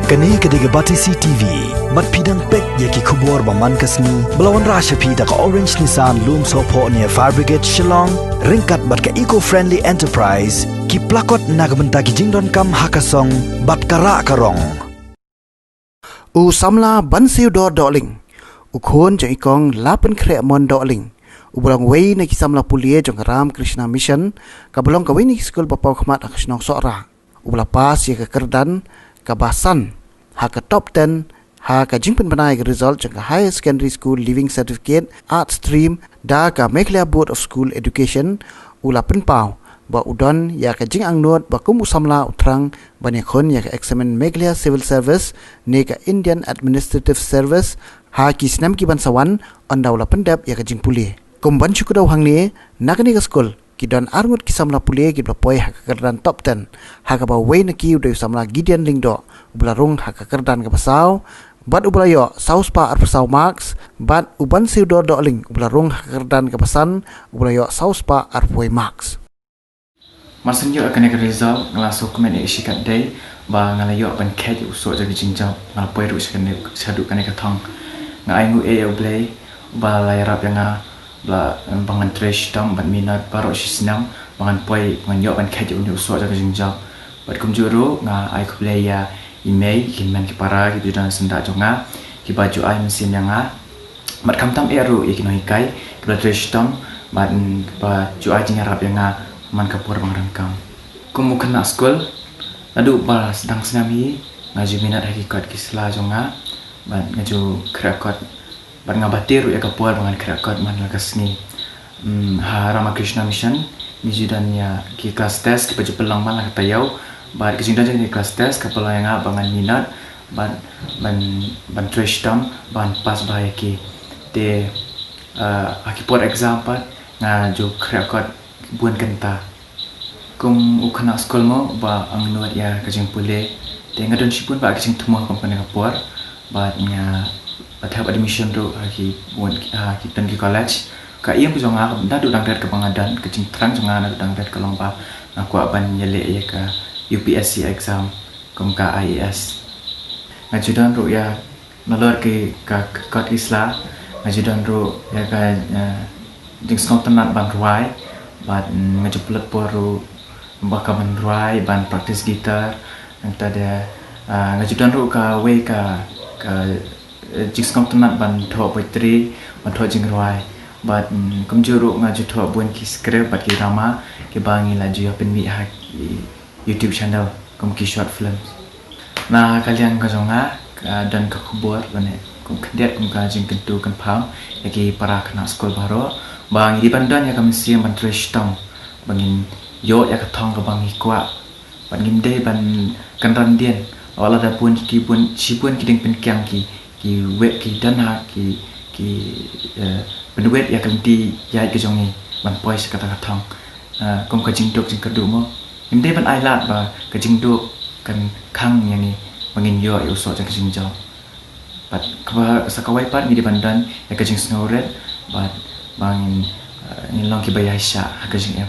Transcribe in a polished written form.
Kani kediga bati CTV, mat pidang pek yaki kubur baman kasni, belawan rasha pida ka Orange Nissan loom sopo ni Fire Brigade Shillong, ringkat bat ka eco-friendly enterprise, ki plakot nagbenta ki jingdon kam hakasong, bat kara karong. U Samla Bansiewdor Dohling, u Ïakhun jang ikong lapan kreamon Dohling, u belang wei na ki Samla pulie jang Ram Krishna Mission, ka belong ka wei ni skul bapau khmat akasnong sora, u belapas ya ka kerdan, ka basan, ha ka top 10, ha ka Jingpule banai ka result jang ka Higher Secondary School Living Certificate, Art Stream, da ka Meghalaya Board of School Education, u lapan pau, ba udon ya ka Angnud ba kum Samla utrang ba Ïakhun ya ka Examin Meghalaya Civil Service ne ka Indian Administrative Service ha ki snam ki bansawan ondaw lapan dep ya ka Jingpule kum ban chukudaw hang ni nakani ka school ki don Angnud ki Samla pule ki blapoi ha ka kerdan top 10 ha ka ba wei na ki uday Samla Gideon Lingdo ublarung ha ka kerdan ka pasaw bat ublayo sauspa ar pasaw marks bat uban siudor Dohling ublarung ha ka kerdan ka pasan ublayo sauspa ar puai marks. Maksudnya akan ada result ngelasu komen yang isikat day, bah ngelayo akan kait usuk jadi jinjau ngelapoi rus kan saduk kan ketang, Angnud boleh bah layarap yang bah bangan trash tam ban minat baru sinam bangan poi bangan yo akan kait usuk jadi jinjau, bat kumjuru ai boleh ya email kinman kipara gitu dan sendak jonga kibaju ai mesin yang bat kamtam eru ikin hikai kibla trash tam bat baju ai jingarap yang man kapur bang rangkam. Kumu kena school, lalu balas sedang senami ngaju minat hakikat kisla jonga, ban ngaju kerakot, ban ngabatir ya kapur bangan kerakot man lagas ni. Rama Krishna Mission, nijudan ya ki kelas test ki baju pelang man lah tayau, ban kejudan jadi kelas test kapal yang bangan minat, ban trash tam, ban pas bahaya ki de akipur exam pat ngaju kerakot buan kenta kum ukana sekolah mo ba Angnud ya ka Jingpule tenga don sipun ba kacing tumuh kompani kapur ba nya atap admission ro ki buan ki tan ki college ka iam ku jonga da du dangret ke pangadan kacing terang jonga na dangret ke lomba aku aban nyele ya ka UPSC exam kum ka IAS ngajudan ro ya nalor ke ka kot isla ngajudan ro ya ka jing skontenat bang ruai bat ngejeplet poru bakaman ruai ban praktis gitar entah dia ngajudan ru ka we ka jingskong tenat ban tho poetry ban tho jing ruai bat kumjuru ngaju tho bun ki script bat ki drama ki bangi laju ya pen mi ha YouTube channel kum ki short film na kalian ka jonga dan ka khubur bane kum kediat kum ka jing kentu kan phang yaki para kena skol baro bang di pandan ya kami siam ban trash tam bangin yo ya ketong ke bang ikwa bangin deh ban kanran dien wala da pun ki pun sipun ki ding penkyang ki wet ki dan ha ki penwet ya kanti ya ke jongi ban pois kata ketong kom ka jing dok jing kedu mo inde ban ai lat ba ka jing dok kan khang yang ni bangin yo ya usok jang jing jaw bat ka sakawai pat mi di pandan ya ka jing snow red bat bangin ni long ki bayai sha ka jing em